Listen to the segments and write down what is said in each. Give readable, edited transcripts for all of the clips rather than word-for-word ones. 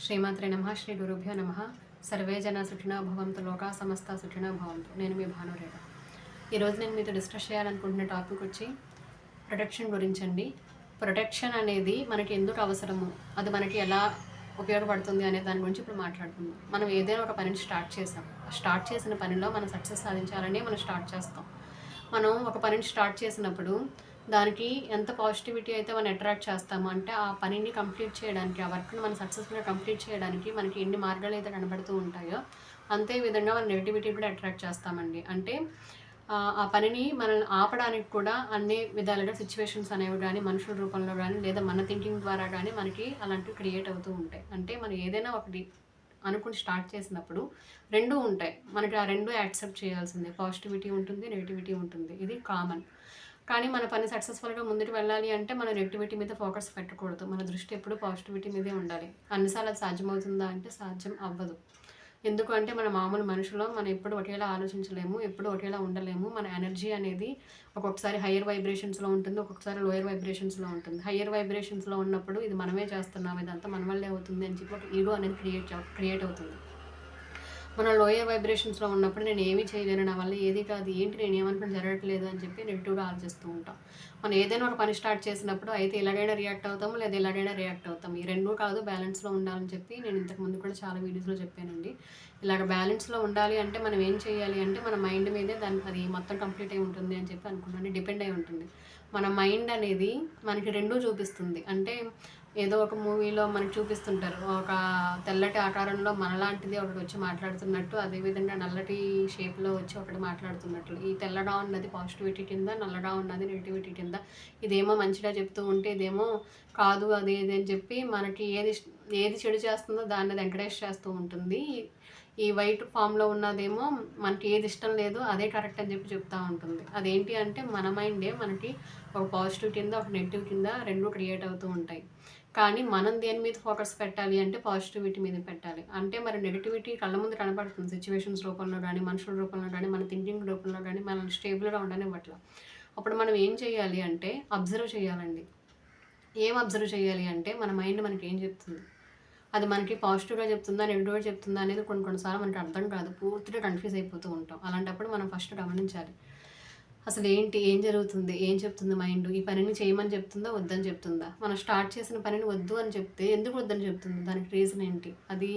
శ్రీమాత్రే నమః. శ్రీ గురుభ్యో నమః. సర్వే జన సుఖినో భవంతు, లోకా సమస్త సుఖినో భవంతు. నేను మీ భానురేఖ. ఈరోజు నేను మీతో డిస్కస్ చేయాలనుకుంటున్న టాపిక్ వచ్చి ప్రొటెక్షన్ గురించి అండి. ప్రొటెక్షన్ అనేది మనకి ఎందుకు అవసరము, అది మనకి ఎలా ఉపయోగపడుతుంది అనే దాని గురించి ఇప్పుడు మాట్లాడుకుందాం. మనం ఏదైనా ఒక పనిని స్టార్ట్ చేసిన పనిలో మనం సక్సెస్ సాధించాలని మనం స్టార్ట్ చేస్తాం. మనం ఒక పనిని స్టార్ట్ చేసినప్పుడు దానికి ఎంత పాజిటివిటీ అయితే మనం అట్రాక్ట్ చేస్తామో, అంటే ఆ పనిని కంప్లీట్ చేయడానికి, ఆ వర్క్ని మనం సక్సెస్ఫుల్గా కంప్లీట్ చేయడానికి మనకి ఎన్ని మార్గాలు అయితే కనబడుతూ ఉంటాయో, అంతే విధంగా మనం నెగిటివిటీ కూడా అట్రాక్ట్ చేస్తామండి. అంటే ఆ పనిని మనల్ని ఆపడానికి కూడా అన్ని విధాలుగా సిచ్యువేషన్స్ అనేవి కానీ, మనుషుల రూపంలో కానీ, లేదా మన థింకింగ్ ద్వారా కానీ మనకి అలాంటివి క్రియేట్ అవుతూ ఉంటాయి. అంటే మనం ఏదైనా ఒకటి అనుకుని స్టార్ట్ చేసినప్పుడు రెండూ ఉంటాయి. మనకి ఆ రెండు యాక్సెప్ట్ చేయాల్సిందే. పాజిటివిటీ ఉంటుంది, నెగిటివిటీ ఉంటుంది. ఇది కామన్. కానీ మన పని సక్సెస్ఫుల్గా ముందుకు వెళ్ళాలి అంటే మనం నెగిటివిటీ మీద ఫోకస్ పెట్టకూడదు. మన దృష్టి ఎప్పుడు పాజిటివిటీ మీదే ఉండాలి. అన్నిసార్లు అది సాధ్యమవుతుందా అంటే సాధ్యం అవ్వదు. ఎందుకు అంటే మన మామూలు మనుషులో మనం ఎప్పుడు ఒకేలా ఆలోచించలేము, ఎప్పుడు ఒకేలా ఉండలేము. మన ఎనర్జీ అనేది ఒక్కొక్కసారి హయ్యర్ వైబ్రేషన్స్లో ఉంటుంది, ఒక్కొక్కసారి లోయర్ వైబ్రేషన్స్లో ఉంటుంది. హయ్యర్ వైబ్రేషన్స్లో ఉన్నప్పుడు ఇది మనమే చేస్తున్నాం, ఇదంతా మన వల్లే అవుతుంది అని చెప్పి ఒక ఈగో అనేది క్రియేట్ అవుతుంది. మనం లోయర్ వైబ్రేషన్స్లో ఉన్నప్పుడు నేను ఏమీ చేయలేను, నా వల్ల ఏది కాదు, ఏంటి నేను ఏమనుకుని జరగట్లేదు అని చెప్పి నెగిటివ్గా ఆలోచిస్తూ ఉంటాం. మనం ఏదైనా ఒక పని స్టార్ట్ చేసినప్పుడు అయితే ఇలాగైనా రియాక్ట్ అవుతాము, లేదా ఇలాగైనా రియాక్ట్ అవుతాము. ఈ రెండూ కాదు, బ్యాలెన్స్లో ఉండాలని చెప్పి నేను ఇంతకుముందు కూడా చాలా వీడియోస్లో చెప్పానండి. ఇలాగ బ్యాలెన్స్లో ఉండాలి అంటే మనం ఏం చేయాలి అంటే మన మైండ్ మీదే అది మొత్తం కంప్లీట్ అయి ఉంటుంది అని చెప్పి అనుకున్నాను. డిపెండ్ అయి ఉంటుంది. మన మైండ్ అనేది మనకి రెండూ చూపిస్తుంది. అంటే ఏదో ఒక మూవీలో మనకు చూపిస్తుంటారు, ఒక తెల్లటి ఆకారంలో మనలాంటిది ఒకటి వచ్చి మాట్లాడుతున్నట్టు, అదేవిధంగా నల్లటి షేప్లో వచ్చి ఒకటి మాట్లాడుతున్నట్లు. ఈ తెల్లగా ఉన్నది పాజిటివిటీ కింద, నల్లగా ఉన్నది నెగిటివిటీ కింద. ఇదేమో మంచిగా చెప్తూ ఉంటే ఇదేమో కాదు అది ఇది అని చెప్పి మనకి ఏది చెడు చేస్తుందో దాన్ని అది ఎంకరేజ్ చేస్తూ ఉంటుంది. ఈ వైట్ ఫామ్లో ఉన్నదేమో మనకి ఏది ఇష్టం లేదో అదే కరెక్ట్ అని చెప్పి చెప్తూ ఉంటుంది. అదేంటి అంటే మన మైండే మనకి ఒక పాజిటివ్ కింద, ఒక నెగిటివ్ కింద రెండు క్రియేట్ అవుతూ ఉంటాయి. కానీ మనం దేని మీద ఫోకస్ పెట్టాలి అంటే పాజిటివిటీ మీద పెట్టాలి. అంటే మరి నెగిటివిటీ కళ్ళ ముందు కనపడుతుంది, సిచ్యువేషన్స్ రూపంలో కానీ, మనుషుల రూపంలో కానీ, మన థింకింగ్ రూపంలో కానీ మనల్ని స్టేబుల్గా ఉండనివ్వట్ల. అప్పుడు మనం ఏం చేయాలి అంటే అబ్జర్వ్ చేయాలండి. ఏం అబ్జర్వ్ చేయాలి అంటే మన మైండ్ మనకి ఏం చెప్తుంది, అది మనకి పాజిటివ్గా చెప్తుందా, నెగిటివ్గా చెప్తుందా అనేది కొన్నిసార్లు మనకి అర్థం కాదు. పూర్తిగా కన్ఫ్యూజ్ అయిపోతూ ఉంటాం. అలాంటప్పుడు మనం ఫస్ట్ గమనించాలి, అసలు ఏం జరుగుతుంది, ఏం చెప్తుంది మైండ్. ఈ పనిని చేయమని చెప్తుందా, వద్దని చెప్తుందా. మనం స్టార్ట్ చేసిన పనిని వద్దు అని చెప్తే ఎందుకు వద్దని చెప్తుంది, దానికి రీజన్ ఏంటి. అది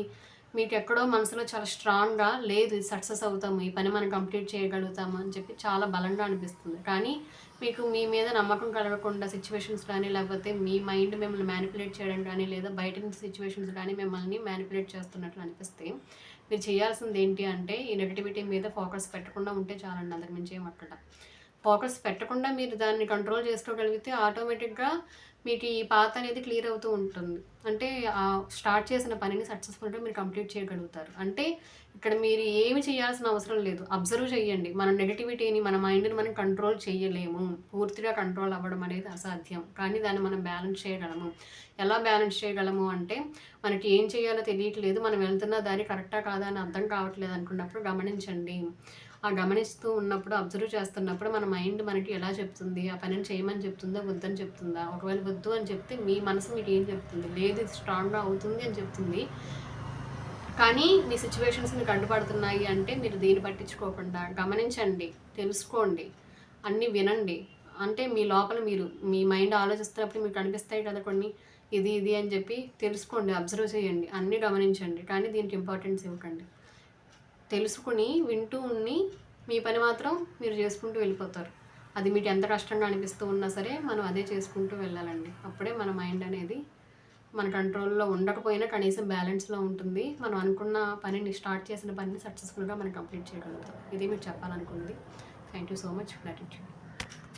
మీకు ఎక్కడో మనసులో చాలా స్ట్రాంగ్గా లేదు, సక్సెస్ అవుతాము, ఈ పని మనం కంప్లీట్ చేయగలుగుతాము అని చెప్పి చాలా బలంగా అనిపిస్తుంది. కానీ మీకు మీ మీద నమ్మకం కలగకుండా సిచ్యువేషన్స్ కానీ, లేకపోతే మీ మైండ్ మిమ్మల్ని మ్యానిపులేట్ చేయడం కానీ, లేదా బయట నుంచి సిచ్యువేషన్స్ కానీ మిమ్మల్ని మ్యానిపులేట్ చేస్తున్నట్లు అనిపిస్తే మీరు చేయాల్సింది ఏంటి అంటే ఈ నెగిటివిటీ మీద ఫోకస్ పెట్టకుండా ఉంటే చాలండి. అంతకు మించి ఏమక్కడ ఫోకస్ పెట్టకుండా మీరు దాన్ని కంట్రోల్ చేసుకోగలిగితే ఆటోమేటిక్గా మీకు ఈ పాత్ అనేది క్లియర్ అవుతూ ఉంటుంది. అంటే స్టార్ట్ చేసిన పనిని సక్సెస్ఫుల్గా మీరు కంప్లీట్ చేయగలుగుతారు. అంటే ఇక్కడ మీరు ఏమి చేయాల్సిన అవసరం లేదు, అబ్జర్వ్ చేయండి. మన నెగిటివిటీని, మన మైండ్ని మనం కంట్రోల్ చేయలేము, పూర్తిగా కంట్రోల్ అవ్వడం అనేది అసాధ్యం. కానీ దాన్ని మనం బ్యాలెన్స్ చేయగలము. ఎలా బ్యాలెన్స్ చేయగలము అంటే మనకి ఏం చేయాలో తెలియట్లేదు, మనం వెళ్తున్న దారి కరెక్టా కాదా అని అర్థం కావట్లేదు అనుకున్నప్పుడు గమనించండి. ఆ గమనిస్తూ ఉన్నప్పుడు, అబ్జర్వ్ చేస్తున్నప్పుడు మన మైండ్ మనకి ఎలా చెప్తుంది, ఆ పనిని చేయమని చెప్తుందా, వద్దని చెప్తుందా. ఒకవేళ వద్దు అని చెప్తే మీ మనసు మీకు ఏం చెప్తుంది, లేదు ఇది స్ట్రాంగ్గా అవుతుంది అని చెప్తుంది. కానీ మీ సిచ్యువేషన్స్ మీకు అడ్డుపడుతున్నాయి అంటే మీరు దీన్ని పట్టించుకోకుండా గమనించండి, తెలుసుకోండి, అన్నీ వినండి. అంటే మీ లోపల మీరు మీ మైండ్ ఆలోచిస్తున్నప్పుడు మీకు కనిపిస్తాయి కదా కొన్ని, ఇది అని చెప్పి తెలుసుకోండి, అబ్జర్వ్ చేయండి, అన్నీ గమనించండి. కానీ దీనికి ఇంపార్టెన్స్ ఇవ్వకండి. తెలుసుకుని వింటూ ఉండి మీ పని మాత్రం మీరు చేసుకుంటూ వెళ్ళిపోతారు. అది మీకు ఎంత కష్టంగా అనిపిస్తూ ఉన్నా సరే మనం అదే చేసుకుంటూ వెళ్ళాలండి. అప్పుడే మన మైండ్ అనేది మన కంట్రోల్లో ఉండకపోయినా కనీసం బ్యాలెన్స్లో ఉంటుంది. మనం అనుకున్న పనిని, స్టార్ట్ చేసిన పనిని సక్సెస్ఫుల్గా మనం కంప్లీట్ చేయగలుగుతాం. ఇది మీకు చెప్పాలనుకుంది. Thank you so much. Gratitude.